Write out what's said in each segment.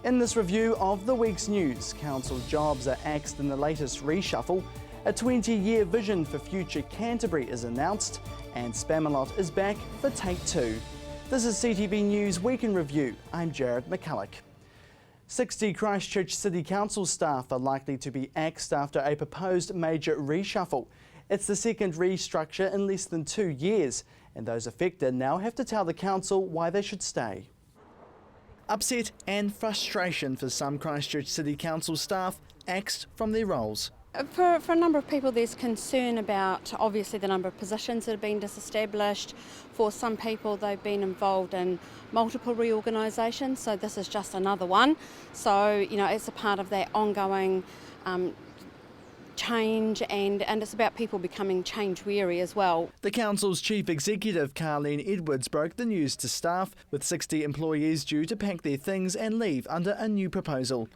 In this review of the week's news, council jobs are axed in the latest reshuffle, a 20-year vision for future Canterbury is announced, and Spamalot is back for Take 2. This is CTV News Week in Review. I'm Jared McCulloch. 60 Christchurch City Council staff are likely to be axed after a proposed major reshuffle. It's the second restructure in less than 2 years, and those affected now have to tell the council why they should stay. Upset and frustration for some Christchurch City Council staff axed from their roles. For a number of people, there's concern about obviously the number of positions that have been disestablished. For some people, they've been involved in multiple reorganisations, so this is just another one. So, it's a part of that ongoing change, and it's about people becoming change weary as well. The council's chief executive, Carleen Edwards, broke the news to staff, with 60 employees due to pack their things and leave under a new proposal.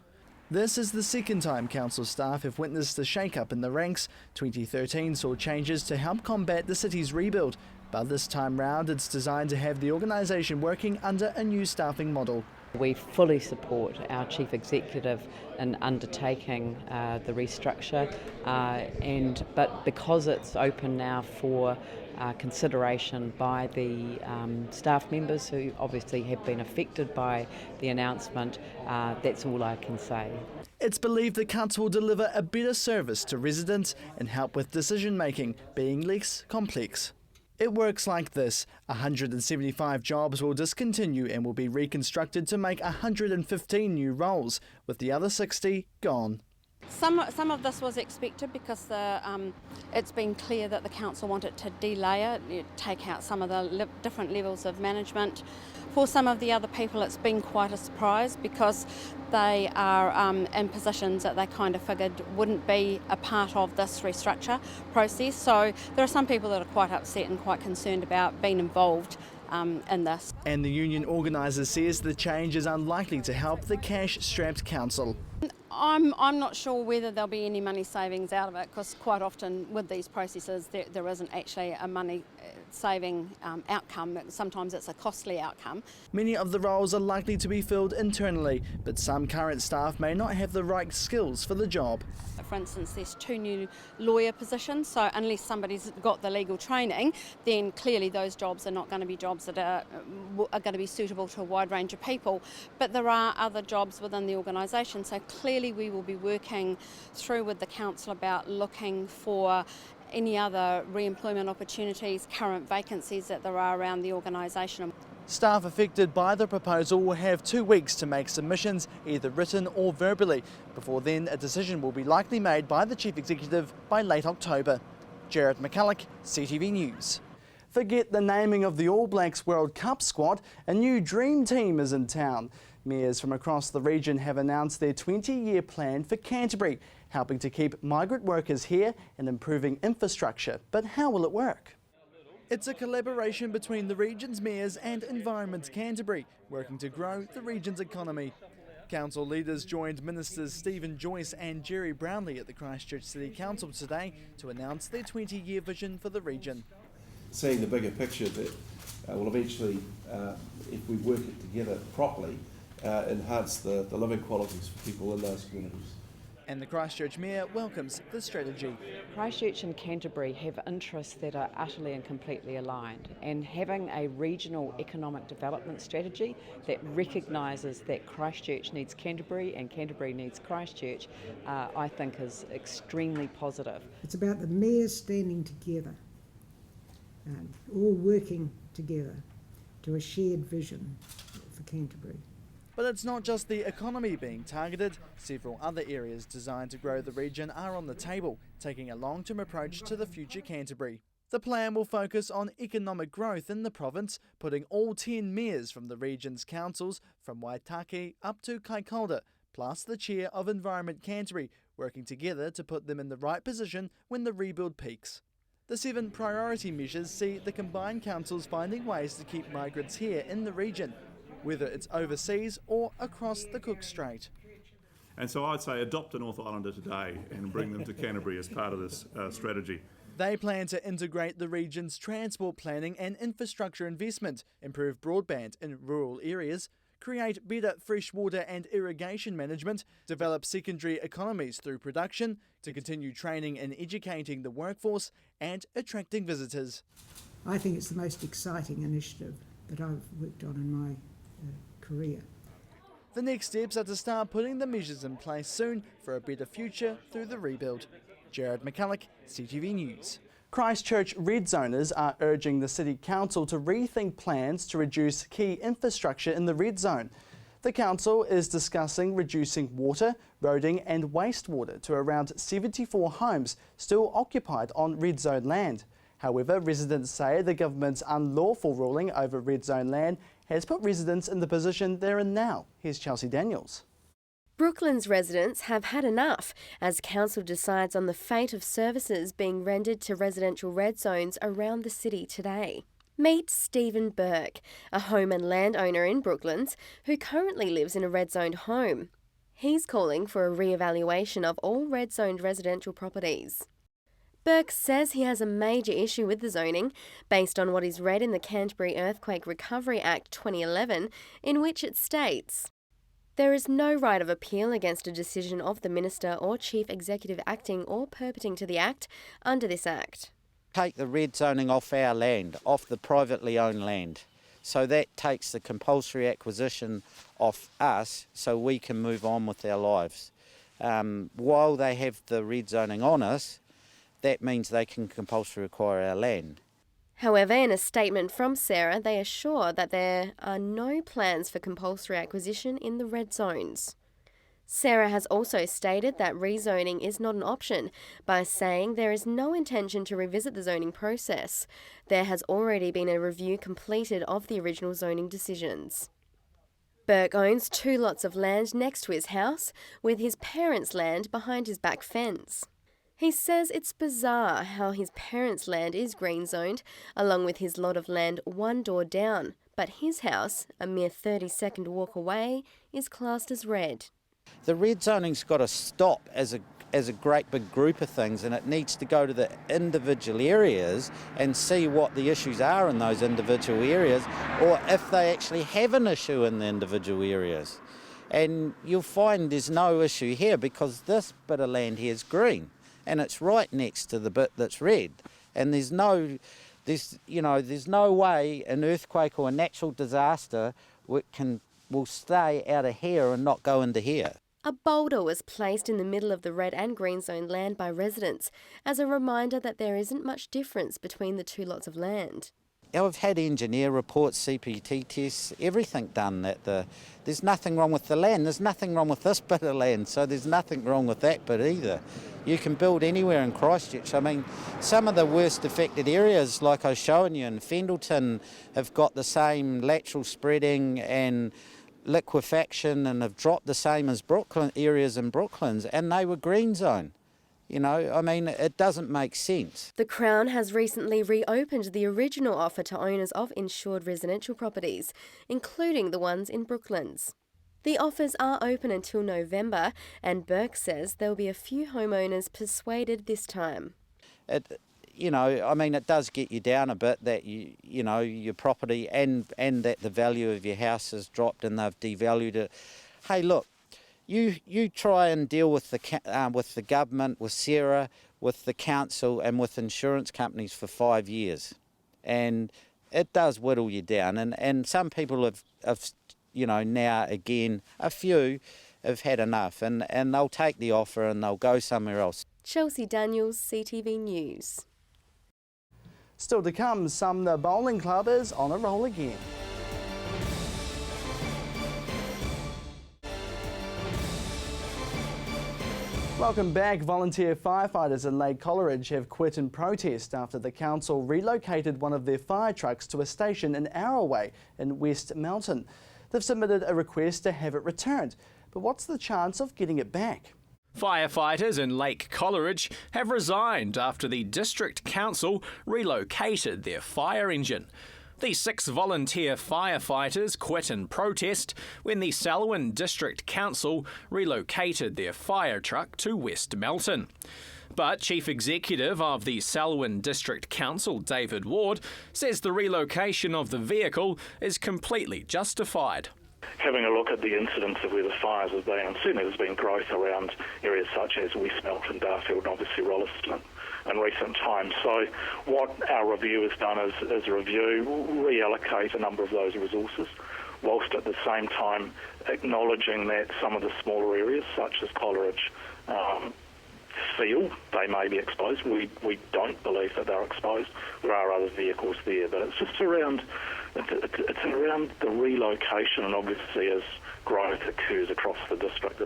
This is the second time council staff have witnessed a shake-up in the ranks. 2013 saw changes to help combat the city's rebuild, but this time round it's designed to have the organisation working under a new staffing model. We fully support our Chief Executive in undertaking the restructure, but because it's open now for consideration by the staff members who obviously have been affected by the announcement, that's all I can say. It's believed the cuts will deliver a better service to residents and help with decision making being less complex. It works like this: 175 jobs will discontinue and will be reconstructed to make 115 new roles, with the other 60 gone. Some of this was expected because it's been clear that the council wanted to delayer, take out some of the different levels of management. For some of the other people, it's been quite a surprise because they are in positions that they kind of figured wouldn't be a part of this restructure process. So there are some people that are quite upset and quite concerned about being involved in this. And the union organiser says the change is unlikely to help the cash-strapped council. I'm not sure whether there'll be any money savings out of it, because quite often with these processes there isn't actually a money saving outcome. Sometimes it's a costly outcome. Many of the roles are likely to be filled internally, but some current staff may not have the right skills for the job. For instance, there's 2 new lawyer positions, so unless somebody's got the legal training, then clearly those jobs are not going to be jobs that are going to be suitable to a wide range of people. But there are other jobs within the organisation, so clearly we will be working through with the council about looking for any other re-employment opportunities, current vacancies that there are around the organisation. Staff affected by the proposal will have 2 weeks to make submissions, either written or verbally. Before then, a decision will be likely made by the Chief Executive by late October. Jared McCulloch, CTV News. Forget the naming of the All Blacks World Cup squad, a new dream team is in town. Mayors from across the region have announced their 20-year plan for Canterbury, helping to keep migrant workers here and improving infrastructure. But how will it work? It's a collaboration between the region's mayors and Environment Canterbury, working to grow the region's economy. Council leaders joined Ministers Stephen Joyce and Jerry Brownlee at the Christchurch City Council today to announce their 20-year vision for the region. Seeing the bigger picture that will eventually, if we work it together properly, enhance the living qualities for people in those communities. And the Christchurch Mayor welcomes the strategy. Christchurch and Canterbury have interests that are utterly and completely aligned, and having a regional economic development strategy that recognises that Christchurch needs Canterbury and Canterbury needs Christchurch, I think is extremely positive. It's about the mayors standing together, all working together to a shared vision for Canterbury. But it's not just the economy being targeted. Several other areas designed to grow the region are on the table, taking a long-term approach to the future Canterbury. The plan will focus on economic growth in the province, putting all 10 mayors from the region's councils, from Waitaki up to Kaikoura, plus the chair of Environment Canterbury, working together to put them in the right position when the rebuild peaks. The 7 priority measures see the combined councils finding ways to keep migrants here in the region, whether it's overseas or across the Cook Strait. And so I'd say adopt a North Islander today and bring them to Canterbury as part of this strategy. They plan to integrate the region's transport planning and infrastructure investment, improve broadband in rural areas, create better freshwater and irrigation management, develop secondary economies through production, to continue training and educating the workforce and attracting visitors. I think it's the most exciting initiative that I've worked on in my career. The next steps are to start putting the measures in place soon for a better future through the rebuild. Jared McCulloch, CTV News. Christchurch redzoners are urging the City Council to rethink plans to reduce key infrastructure in the red zone. The Council is discussing reducing water, roading and wastewater to around 74 homes still occupied on red zone land. However, residents say the government's unlawful ruling over red zone land has put residents in the position they're in now. Here's Chelsea Daniels. Brooklands residents have had enough as council decides on the fate of services being rendered to residential red zones around the city today. Meet Stephen Burke, a home and landowner in Brooklands who currently lives in a red zoned home. He's calling for a re-evaluation of all red zoned residential properties. Burke says he has a major issue with the zoning based on what is read in the Canterbury Earthquake Recovery Act 2011, in which it states, "There is no right of appeal against a decision of the Minister or Chief Executive acting or perpetrating to the Act under this Act." Take the red zoning off our land, off the privately owned land. So that takes the compulsory acquisition off us so we can move on with our lives. While they have the red zoning on us, that means they can compulsory acquire our land. However, in a statement from Sarah, they assure that there are no plans for compulsory acquisition in the red zones. Sarah has also stated that rezoning is not an option by saying there is no intention to revisit the zoning process. There has already been a review completed of the original zoning decisions. Burke owns 2 lots of land next to his house, with his parents' land behind his back fence. He says it's bizarre how his parents' land is green zoned, along with his lot of land 1 door down, but his house, a mere 30-second walk away, is classed as red. The red zoning's got to stop as a great big group of things, and it needs to go to the individual areas and see what the issues are in those individual areas, or if they actually have an issue in the individual areas. And you'll find there's no issue here because this bit of land here is green. And it's right next to the bit that's red, and there's no way an earthquake or a natural disaster will stay out of here and not go into here. A boulder was placed in the middle of the red and green zone land by residents as a reminder that there isn't much difference between the 2 lots of land. I've had engineer reports, CPT tests, everything done. There's nothing wrong with the land. There's nothing wrong with this bit of land, so there's nothing wrong with that bit either. You can build anywhere in Christchurch. I mean, some of the worst affected areas, like I was showing you in Fendleton, have got the same lateral spreading and liquefaction and have dropped the same as areas in Brooklands, and they were green zone. It doesn't make sense. The Crown has recently reopened the original offer to owners of insured residential properties, including the ones in Brooklands. The offers are open until November, and Burke says there will be a few homeowners persuaded this time. It does get you down a bit that your property and that the value of your house has dropped and they've devalued it. Hey, look. You try and deal with the government, with Sarah, with the council and with insurance companies for 5 years. And it does whittle you down. And some people have now again, a few have had enough and they'll take the offer and they'll go somewhere else. Chelsea Daniels, CTV News. Still to come, Sumner Bowling Club is on a roll again. Welcome back. Volunteer firefighters in Lake Coleridge have quit in protest after the council relocated one of their fire trucks to a station an hour away in West Melton. They've submitted a request to have it returned, but what's the chance of getting it back? Firefighters in Lake Coleridge have resigned after the District Council relocated their fire engine. The 6 volunteer firefighters quit in protest when the Selwyn District Council relocated their fire truck to West Melton. But Chief Executive of the Selwyn District Council, David Ward, says the relocation of the vehicle is completely justified. having a look at the incidence of where the fires have been, and certainly there's been growth around areas such as Westmelt and Darfield and obviously Rolleston in recent times. So what our review has done is reallocate a number of those resources, whilst at the same time acknowledging that some of the smaller areas such as Coleridge feel they may be exposed. We don't believe that they're exposed. There are other vehicles there, but it's just around the relocation, and obviously as growth occurs across the district,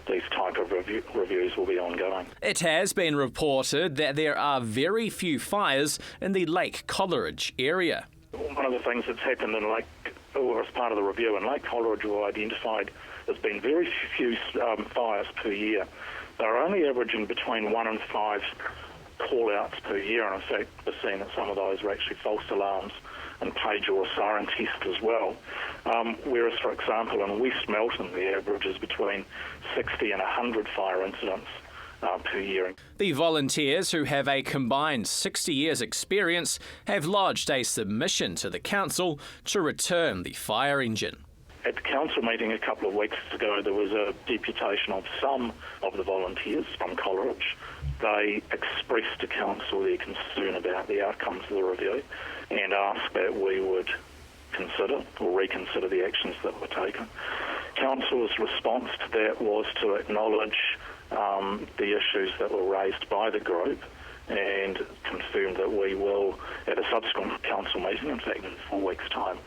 these type of reviews will be ongoing. It has been reported that there are very few fires in the Lake Coleridge area. One of the things that's happened in as part of the review in Lake Coleridge, we identified there's been very few fires per year. They're only averaging between 1 and 5 call-outs per year, and in fact we're seeing that some of those are actually false alarms and page or siren test as well. Whereas, for example, in West Melton, the average is between 60 and 100 fire incidents per year. The volunteers, who have a combined 60 years' experience, have lodged a submission to the council to return the fire engine. At the council meeting a couple of weeks ago, there was a deputation of some of the volunteers from Coleridge. They expressed to council their concern about the outcomes of the review and asked that we would consider or reconsider the actions that were taken. Council's response to that was to acknowledge the issues that were raised by the group and confirmed that we will, at a subsequent council meeting, in fact in 4 weeks' time,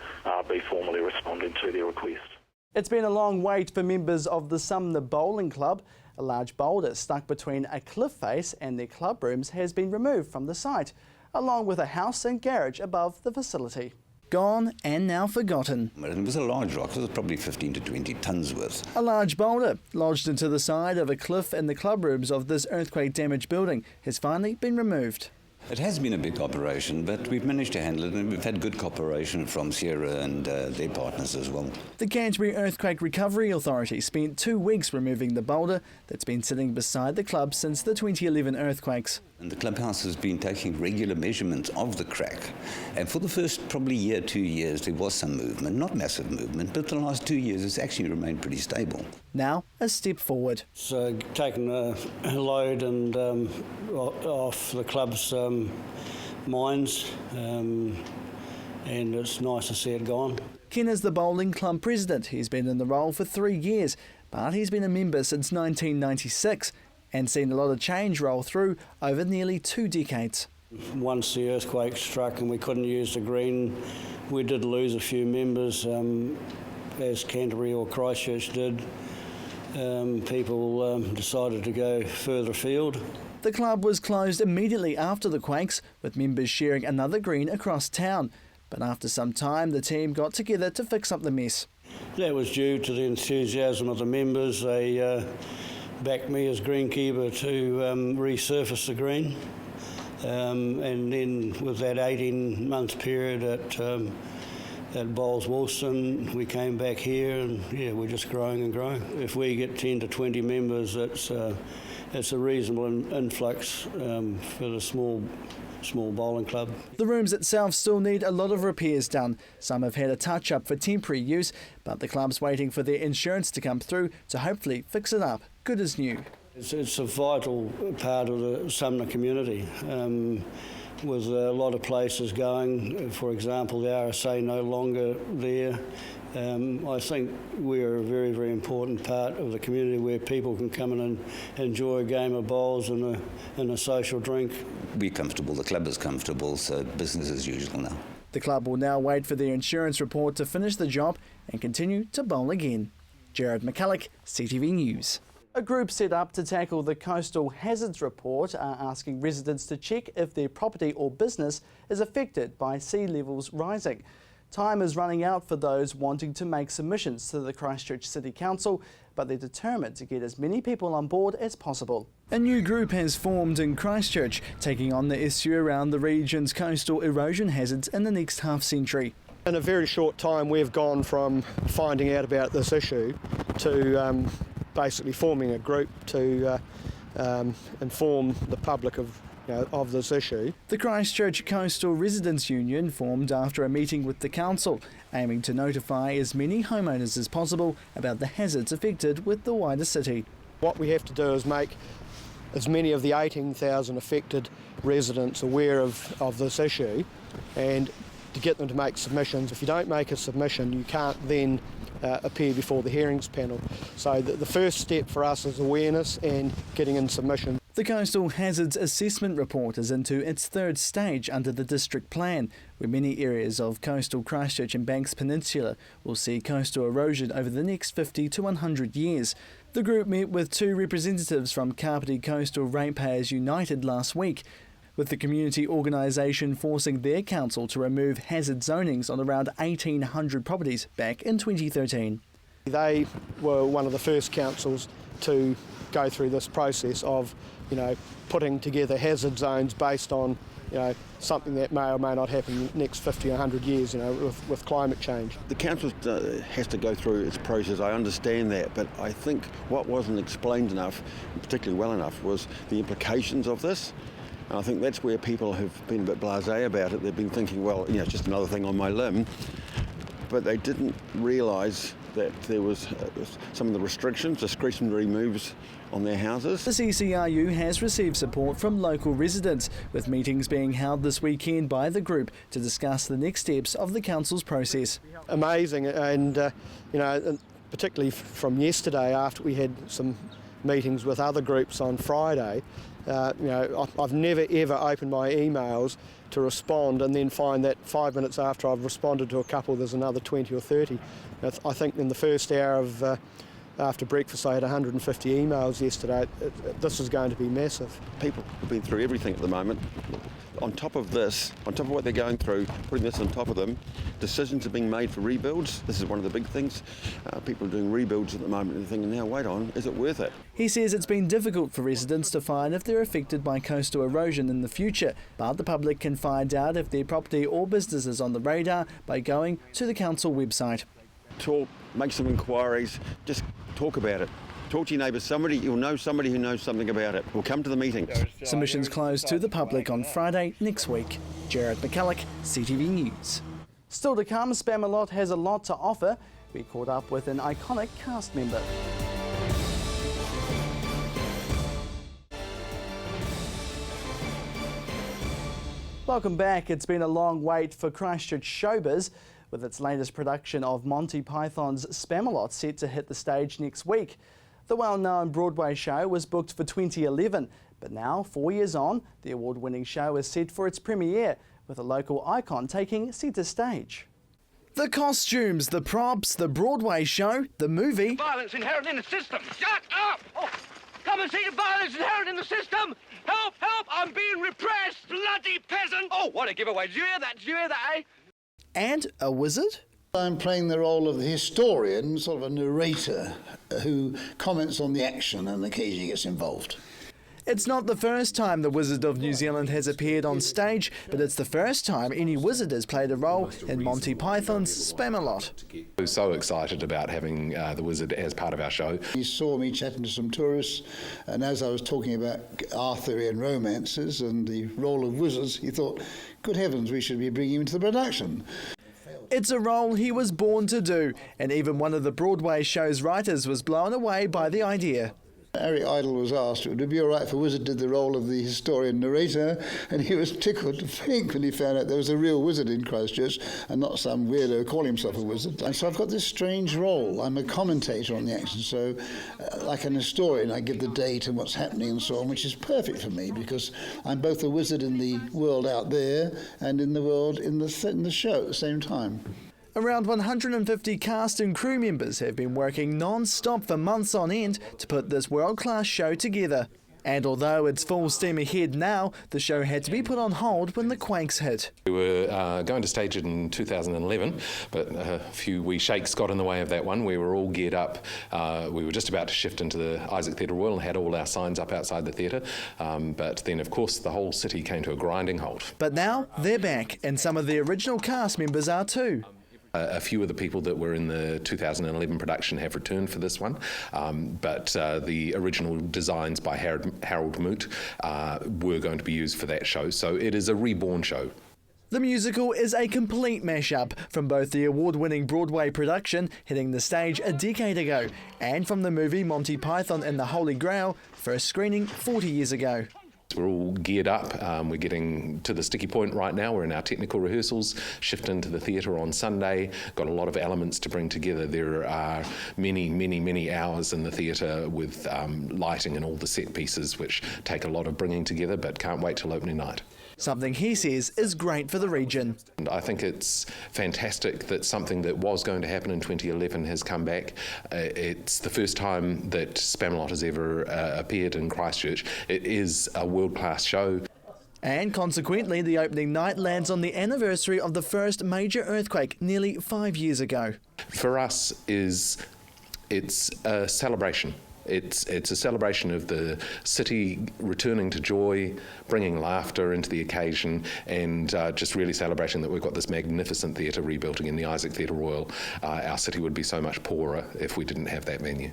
be formally responding to their request. It's been a long wait for members of the Sumner Bowling Club. A large boulder stuck between a cliff face and their club rooms has been removed from the site, along with a house and garage above the facility. Gone and now forgotten. It was a large rock, it was probably 15 to 20 tonnes worth. A large boulder lodged into the side of a cliff in the club rooms of this earthquake-damaged building has finally been removed. It has been a big operation, but we've managed to handle it, and we've had good cooperation from Sierra and their partners as well. The Canterbury Earthquake Recovery Authority spent 2 weeks removing the boulder that's been sitting beside the club since the 2011 earthquakes. And the clubhouse has been taking regular measurements of the crack. And for the first probably year, 2 years, there was some movement, not massive movement, but the last 2 years it's actually remained pretty stable. Now, a step forward. So taking a load and off the club's mines, and it's nice to see it gone. Ken is the bowling club president. He's been in the role for 3 years, but he's been a member since 1996 and seen a lot of change roll through over nearly 2 decades. Once the earthquake struck and we couldn't use the green, we did lose a few members, as Canterbury or Christchurch did. People decided to go further afield. The club was closed immediately after the quakes, with members sharing another green across town. But after some time, the team got together to fix up the mess. That was due to the enthusiasm of the members. They backed me as greenkeeper to resurface the green. And then with that 18-month period at Bowles Woolston, we came back here, and we're just growing and growing. If we get 10 to 20 members, it's a reasonable influx for the small bowling club. The rooms itself still need a lot of repairs done. Some have had a touch-up for temporary use, but the club's waiting for their insurance to come through to hopefully fix it up good as new. It's a vital part of the Sumner community. With a lot of places going, for example, the RSA no longer there. I think we're a very, very important part of the community where people can come in and enjoy a game of bowls and a social drink. We're comfortable, the club is comfortable, so business as usual now. The club will now wait for their insurance report to finish the job and continue to bowl again. Jared McCulloch, CTV News. A group set up to tackle the coastal hazards report are asking residents to check if their property or business is affected by sea levels rising. Time is running out for those wanting to make submissions to the Christchurch City Council, but they're determined to get as many people on board as possible. A new group has formed in Christchurch, taking on the issue around the region's coastal erosion hazards in the next half-century. In a very short time, we've gone from finding out about this issue to basically forming a group to inform the public of of this issue. The Christchurch Coastal Residents Union formed after a meeting with the council, aiming to notify as many homeowners as possible about the hazards affected with the wider city. What we have to do is make as many of the 18,000 affected residents aware of this issue, and to get them to make submissions. If you don't make a submission, you can't then appear before the hearings panel. So the first step for us is awareness and getting in submissions. The Coastal Hazards Assessment Report is into its third stage under the district plan, where many areas of coastal Christchurch and Banks Peninsula will see coastal erosion over the next 50 to 100 years. The group met with 2 representatives from Kapiti Coastal Ratepayers United last week, with the community organisation forcing their council to remove hazard zonings on around 1,800 properties back in 2013. They were one of the first councils to go through this process of, putting together hazard zones based on, something that may or may not happen in the next 50 or 100 years, with climate change. The council has to go through its process, I understand that, but I think what wasn't explained enough, and particularly well enough, was the implications of this. And I think that's where people have been a bit blasé about it. They've been thinking, well, it's just another thing on my limb. But they didn't realise that there was some of the restrictions, discretionary moves on their houses. The CCRU has received support from local residents, with meetings being held this weekend by the group to discuss the next steps of the council's process. Amazing, and particularly from yesterday, after we had some meetings with other groups on Friday, I've never ever opened my emails to respond and then find that 5 minutes after I've responded to a couple there's another 20 or 30. I think in the first hour of after breakfast I had 150 emails yesterday. This is going to be massive. People have been through everything at the moment. On top of this, on top of what they're going through, putting this on top of them, decisions are being made for rebuilds. This is one of the big things. People are doing rebuilds at the moment and thinking, now wait on, is it worth it? He says it's been difficult for residents to find if they're affected by coastal erosion in the future, but the public can find out if their property or business is on the radar by going to the council website. Talk, make some inquiries, just talk about it. Talk to your neighbours, you'll know somebody who knows something about it. We'll come to the meetings. Submissions close to the public on Friday next week. Jared McCulloch, CTV News. Still to come, Spamalot has a lot to offer. We caught up with an iconic cast member. Welcome back. It's been a long wait for Christchurch showbiz, with its latest production of Monty Python's Spamalot set to hit the stage next week. The well-known Broadway show was booked for 2011, but now, 4 years on, the award-winning show is set for its premiere, with a local icon taking centre stage. The costumes, the props, the Broadway show, the movie. Violence inherent in the system. Shut up! Oh, come and see the violence inherent in the system. Help, help, I'm being repressed, bloody peasant. Oh, what a giveaway. Did you hear that? Did you hear that, eh? And a wizard. I'm playing the role of the historian, sort of a narrator who comments on the action and occasionally gets involved. It's not the first time the Wizard of New Zealand has appeared on stage, but it's the first time any wizard has played a role in Monty Python's Spamalot. I was so excited about having the wizard as part of our show. He saw me chatting to some tourists, and as I was talking about Arthurian romances and the role of wizards, he thought, good heavens, we should be bringing him into the production. It's a role he was born to do, and even one of the Broadway show's writers was blown away by the idea. Eric Idle was asked, would it be all right if a wizard did the role of the historian narrator? And he was tickled to think when he found out there was a real wizard in Christchurch and not some weirdo calling himself a wizard. And so I've got this strange role. I'm a commentator on the action, so like an historian, I give the date and what's happening and so on, which is perfect for me because I'm both a wizard in the world out there and in the world in the show at the same time. Around 150 cast and crew members have been working non-stop for months on end to put this world-class show together. And although it's full steam ahead now, the show had to be put on hold when the quakes hit. We were going to stage it in 2011, but a few wee shakes got in the way of that one. We were all geared up. We were just about to shift into the Isaac Theatre Royal and had all our signs up outside the theatre. But then, of course, the whole city came to a grinding halt. But now they're back, and some of the original cast members are too. A few of the people that were in the 2011 production have returned for this one, but the original designs by Harold Moot were going to be used for that show, so it is a reborn show. The musical is a complete mashup from both the award-winning Broadway production hitting the stage a decade ago and from the movie Monty Python and the Holy Grail, first screening 40 years ago. We're all geared up. We're getting to the sticky point right now. We're in our technical rehearsals, shift into the theatre on Sunday. Got a lot of elements to bring together. There are many hours in the theatre with lighting and all the set pieces, which take a lot of bringing together, but can't wait till opening night. Something he says is great for the region. And I think it's fantastic that something that was going to happen in 2011 has come back. It's the first time that Spamalot has ever appeared in Christchurch. It is a world-class show. And consequently, the opening night lands on the anniversary of the first major earthquake nearly 5 years ago. For us, it's a celebration. It's a celebration of the city returning to joy, bringing laughter into the occasion, and just really celebrating that we've got this magnificent theatre rebuilding in the Isaac Theatre Royal. Our city would be so much poorer if we didn't have that venue.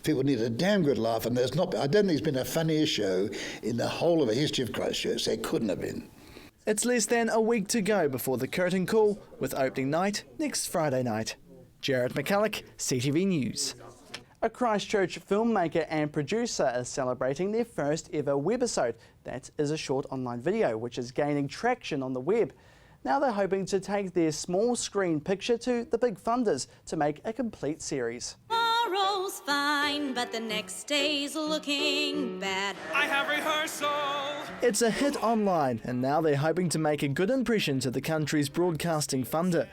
People need a damn good laugh, and I don't think there's been a funnier show in the whole of the history of Christchurch. There couldn't have been. It's less than a week to go before the curtain call, with opening night next Friday night. Jared McCulloch, CTV News. A Christchurch filmmaker and producer is celebrating their first ever Webisode. That is a short online video which is gaining traction on the web. Now they're hoping to take their small screen picture to the big funders to make a complete series. Tomorrow's fine, but the next day's looking bad. I have rehearsal. It's a hit online, and now they're hoping to make a good impression to the country's broadcasting funder.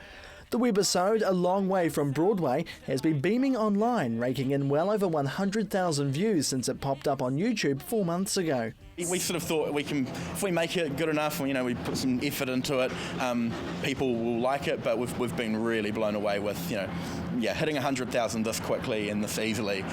The Webisode, a long way from Broadway, has been beaming online, raking in well over 100,000 views since it popped up on YouTube 4 months ago. We sort of thought if we make it good enough, we put some effort into it, people will like it, but we've been really blown away with, hitting 100,000 this quickly and this easily.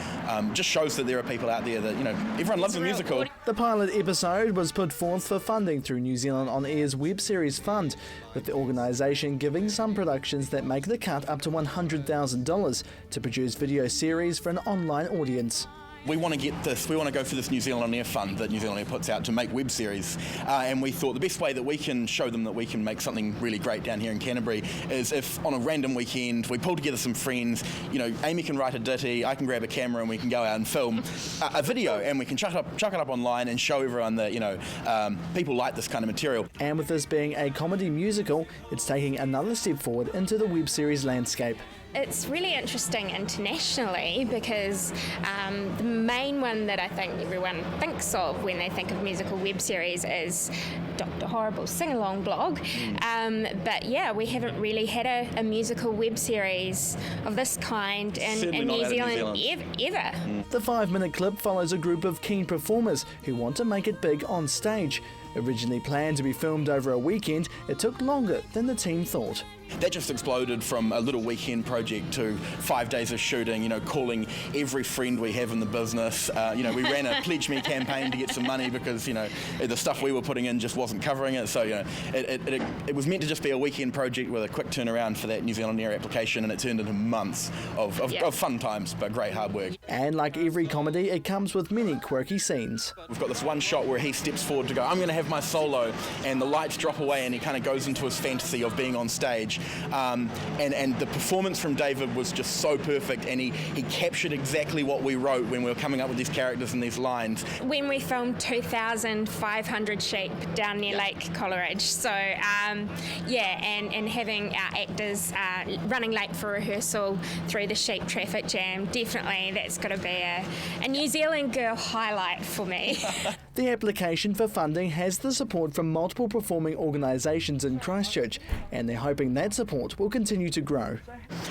Just shows that there are people out there that, everyone loves a musical. The pilot episode was put forth for funding through New Zealand On Air's Web Series Fund, with the organisation giving some productions that make the cut up to $100,000 to produce video series for an online audience. We want to go for this New Zealand On Air fund that New Zealand On Air puts out to make web series, and we thought the best way that we can show them that we can make something really great down here in Canterbury is if on a random weekend we pull together some friends, Amy can write a ditty, I can grab a camera and we can go out and film a video, and we can chuck it up online and show everyone that people like this kind of material. And with this being a comedy musical, it's taking another step forward into the web series landscape. It's really interesting internationally because the main one that I think everyone thinks of when they think of musical web series is Dr. Horrible's sing-along blog. But yeah, we haven't really had a musical web series of this kind in New Zealand ever. The 5-minute clip follows a group of keen performers who want to make it big on stage. Originally planned to be filmed over a weekend, it took longer than the team thought. That just exploded from a little weekend project to 5 days of shooting, calling every friend we have in the business. We ran a Pledge Me campaign to get some money because, the stuff we were putting in just wasn't covering it. So, it was meant to just be a weekend project with a quick turnaround for that New Zealand Air application, and it turned into months of fun times, but great hard work. And like every comedy, it comes with many quirky scenes. We've got this one shot where he steps forward to go, I'm going to have my solo, and the lights drop away and he kind of goes into his fantasy of being on stage. And the performance from David was just so perfect, and he captured exactly what we wrote when we were coming up with these characters and these lines. When we filmed 2,500 sheep down near Lake Coleridge, so and having our actors running late for rehearsal through the sheep traffic jam, definitely that's got to be a New Zealand girl highlight for me. The application for funding has the support from multiple performing organisations in Christchurch, and they're hoping that support will continue to grow.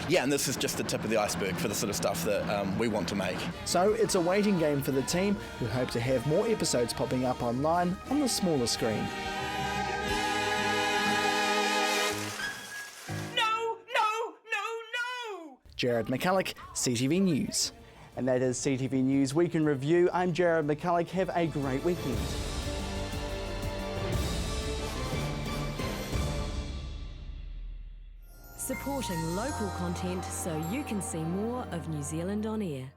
Yeah, and this is just the tip of the iceberg for the sort of stuff that we want to make. So it's a waiting game for the team, who hope to have more episodes popping up online on the smaller screen. No! Jared McCulloch, CTV News. And that is CTV News Week in Review. I'm Jared McCulloch. Have a great weekend. supporting local content so you can see more of New Zealand on air.